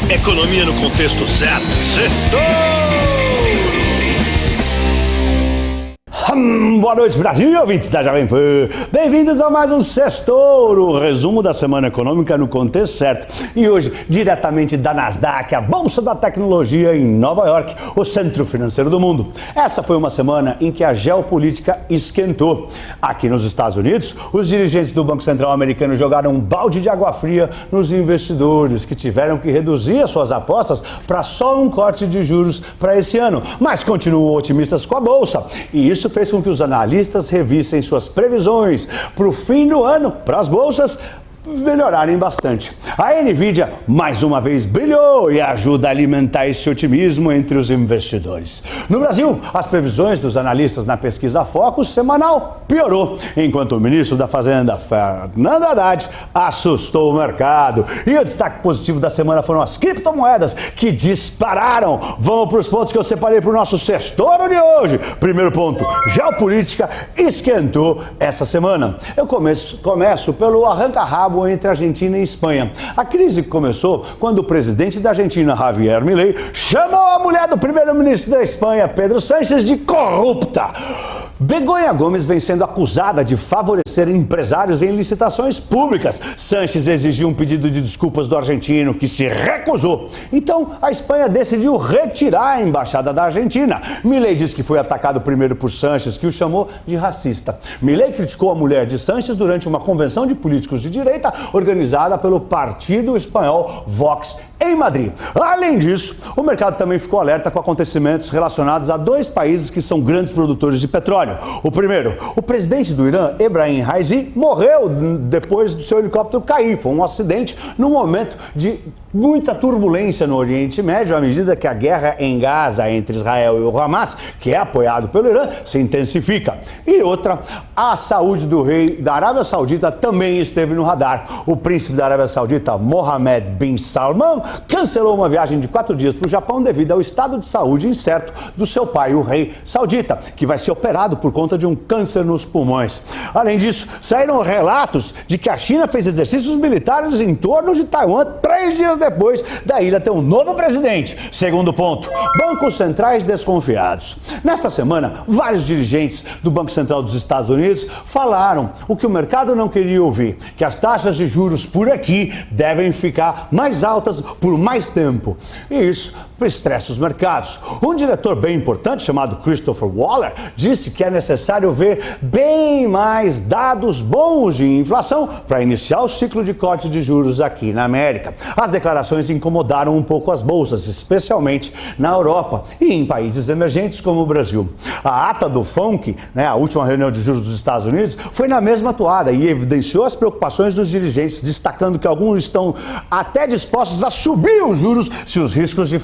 Economia no contexto certo. Boa noite, Brasil, ouvintes da Jovem Pan. Bem-vindos a mais um Sextouro, o resumo da semana econômica no contexto certo. E hoje, diretamente da Nasdaq, a Bolsa da Tecnologia em Nova York, o centro financeiro do mundo. Essa foi uma semana em que a geopolítica esquentou. Aqui nos Estados Unidos, os dirigentes do Banco Central americano jogaram um balde de água fria nos investidores, que tiveram que reduzir as suas apostas para só um corte de juros para esse ano, mas continuam otimistas com a Bolsa. E isso fez com que os analistas revissem suas previsões para o fim do ano para as bolsas melhorarem bastante. A Nvidia mais uma vez brilhou e ajuda a alimentar esse otimismo entre os investidores. No Brasil, as previsões dos analistas na pesquisa Focus semanal piorou, enquanto o ministro da Fazenda, Fernando Haddad, assustou o mercado. E o destaque positivo da semana foram as criptomoedas, que dispararam. Vamos para os pontos que eu separei para o nosso Sextouro de hoje. Primeiro ponto, geopolítica esquentou essa semana. Eu começo pelo arranca-rabo entre Argentina e Espanha. A crise começou quando o presidente da Argentina, Javier Milei, chamou a mulher do primeiro-ministro da Espanha, Pedro Sánchez, de corrupta. Begonha Gomes vem sendo acusada de favorecer empresários em licitações públicas. Sánchez exigiu um pedido de desculpas do argentino, que se recusou. Então, a Espanha decidiu retirar a embaixada da Argentina. Milei disse que foi atacado primeiro por Sánchez, que o chamou de racista. Milei criticou a mulher de Sánchez durante uma convenção de políticos de direita organizada pelo partido espanhol Vox em Madrid. Além disso, o mercado também ficou alerta com acontecimentos relacionados a dois países que são grandes produtores de petróleo. O primeiro, o presidente do Irã, Ebrahim Raisi, morreu depois do seu helicóptero cair. Foi um acidente num momento de muita turbulência no Oriente Médio, à medida que a guerra em Gaza entre Israel e o Hamas, que é apoiado pelo Irã, se intensifica. E outra, a saúde do rei da Arábia Saudita também esteve no radar. O príncipe da Arábia Saudita, Mohammed bin Salman, cancelou uma viagem de 4 dias para o Japão devido ao estado de saúde incerto do seu pai, o rei saudita, que vai ser operado por conta de um câncer nos pulmões. Além disso, saíram relatos de que a China fez exercícios militares em torno de Taiwan 3 dias depois da ilha ter um novo presidente. Segundo ponto, bancos centrais desconfiados. Nesta semana, vários dirigentes do Banco Central dos Estados Unidos falaram o que o mercado não queria ouvir, que as taxas de juros por aqui devem ficar mais altas por mais tempo. E isso estressa os mercados. Um diretor bem importante, chamado Christopher Waller, disse que é necessário ver bem mais dados bons de inflação para iniciar o ciclo de corte de juros aqui na América. As declarações incomodaram um pouco as bolsas, especialmente na Europa e em países emergentes como o Brasil. A ata do FONC, a última reunião de juros dos Estados Unidos, foi na mesma toada e evidenciou as preocupações dos dirigentes, destacando que alguns estão até dispostos a subir os juros se os riscos de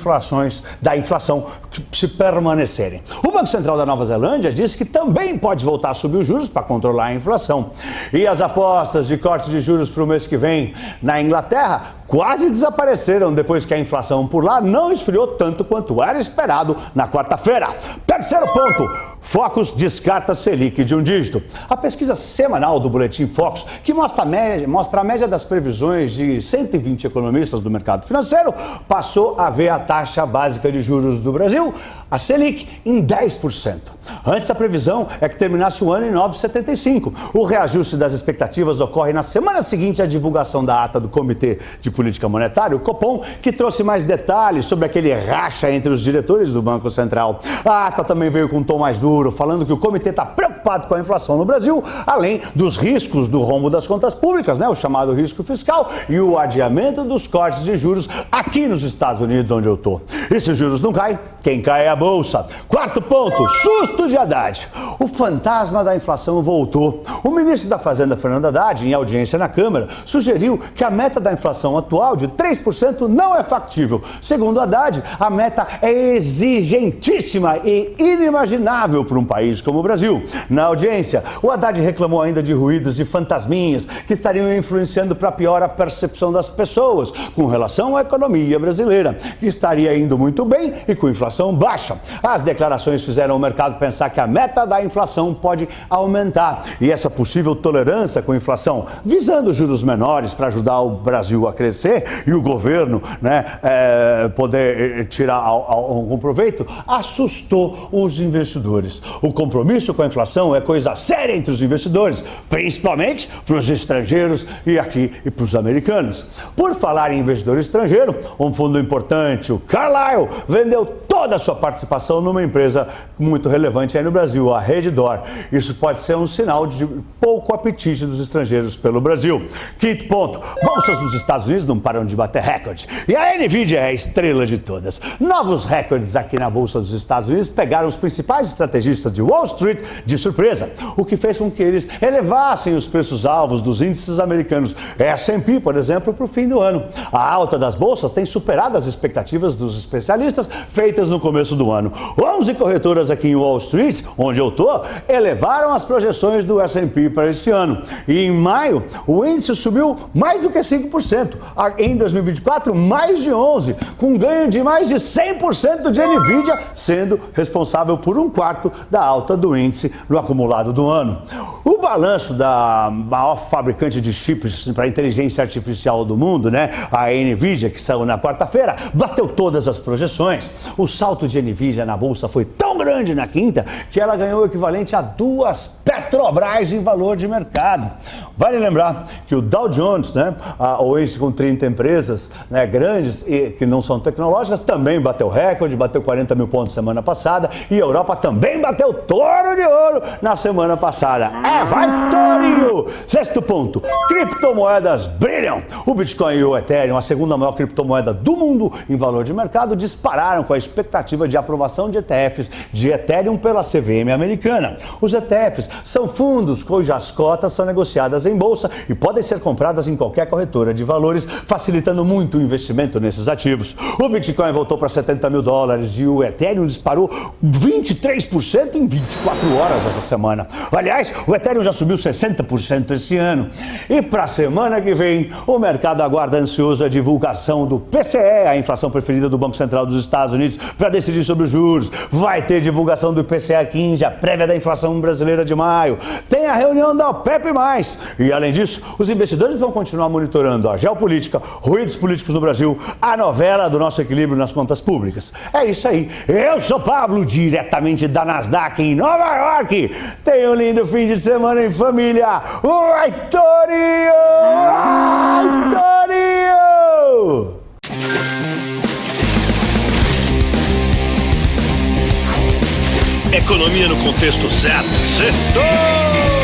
da inflação se permanecerem. O Banco Central da Nova Zelândia disse que também pode voltar a subir os juros para controlar a inflação. E as apostas de corte de juros para o mês que vem na Inglaterra quase desapareceram depois que a inflação por lá não esfriou tanto quanto era esperado na quarta-feira. Terceiro ponto, Focus descarta Selic de um dígito. A pesquisa semanal do Boletim Focus, que mostra a média das previsões de 120 economistas do mercado financeiro, passou a ver a taxa básica de juros do Brasil, a Selic, em 10%. Antes, a previsão é que terminasse o ano em 9,75%. O reajuste das expectativas ocorre na semana seguinte à divulgação da ata do Comitê de Política Monetária, o Copom, que trouxe mais detalhes sobre aquele racha entre os diretores do Banco Central. A ata também veio com um tom mais duro, falando que o comitê está preocupado com a inflação no Brasil, além dos riscos do rombo das contas públicas, o chamado risco fiscal, e o adiamento dos cortes de juros aqui nos Estados Unidos, onde eu estou. E se os juros não caem, quem cai é a Bolsa. Quarto ponto, susto de Haddad. O fantasma da inflação voltou. O ministro da Fazenda, Fernando Haddad, em audiência na Câmara, sugeriu que a meta da inflação atual de 3% não é factível. Segundo Haddad, a meta é exigentíssima e inimaginável terrível para um país como o Brasil. Na audiência, o Haddad reclamou ainda de ruídos e fantasminhas que estariam influenciando para pior a percepção das pessoas com relação à economia brasileira, que estaria indo muito bem e com inflação baixa. As declarações fizeram o mercado pensar que a meta da inflação pode aumentar e essa possível tolerância com inflação, visando juros menores para ajudar o Brasil a crescer e o governo, poder tirar algum proveito, assustou os investidores. O compromisso com a inflação é coisa séria entre os investidores, principalmente para os estrangeiros e para os americanos. Por falar em investidor estrangeiro, um fundo importante, o Carlyle, vendeu toda a sua participação numa empresa muito relevante aí no Brasil, a Redditor. Isso pode ser um sinal de pouco apetite dos estrangeiros pelo Brasil. Quinto ponto, bolsas nos Estados Unidos não param de bater recorde. E a Nvidia é a estrela de todas. Novos recordes aqui na Bolsa dos Estados Unidos pegaram os principais estrategistas de Wall Street de surpresa, o que fez com que eles elevassem os preços-alvos dos índices americanos S&P, por exemplo, para o fim do ano. A alta das bolsas tem superado as expectativas dos especialistas feitas no começo do ano. 11 corretoras aqui em Wall Street, onde eu estou, elevaram as projeções do S&P para esse ano. E em maio, o índice subiu mais do que 5%. Em 2024, mais de 11%, com ganho de mais de 100% de Nvidia, sendo responsável por 1/4 da alta do índice no acumulado do ano. O balanço da maior fabricante de chips para inteligência artificial do mundo, a Nvidia, que saiu na quarta-feira, bateu todas as projeções. O salto de Nvidia na bolsa foi tão grande na quinta que ela ganhou o equivalente a 2 Petrobras em valor de mercado. Vale lembrar que o Dow Jones, o índice com 30 empresas grandes e que não são tecnológicas, também bateu recorde, bateu 40 mil pontos semana passada, e a Europa também bateu touro de ouro na semana passada. Vai tourinho! Sexto ponto, criptomoedas brilham. O Bitcoin e o Ethereum, a segunda maior criptomoeda do mundo em valor de mercado, dispararam com a expectativa de aprovação de ETFs de Ethereum pela CVM americana. Os ETFs são fundos cujas cotas são negociadas em bolsa e podem ser compradas em qualquer corretora de valores, facilitando muito o investimento nesses ativos. O Bitcoin voltou para $70 mil e o Ethereum disparou 23% em 24 horas essa semana. Aliás, o Ethereum já subiu 60% esse ano. E para a semana que vem, o mercado aguarda ansioso a divulgação do PCE, a inflação preferida do Banco Central dos Estados Unidos, para decidir sobre os juros. Vai ter divulgação do IPCA 15, a prévia da inflação brasileira de maio. Tem a reunião da OPEP+. E além disso, os investidores vão continuar monitorando a geopolítica, ruídos políticos no Brasil, a novela do nosso equilíbrio nas contas públicas. É isso aí. Eu sou Pablo, diretamente da Nasdaq em Nova York. Tenha um lindo fim de semana em família. Vai, Torinho! Vai, Torinho! Economia no contexto certo. Certo!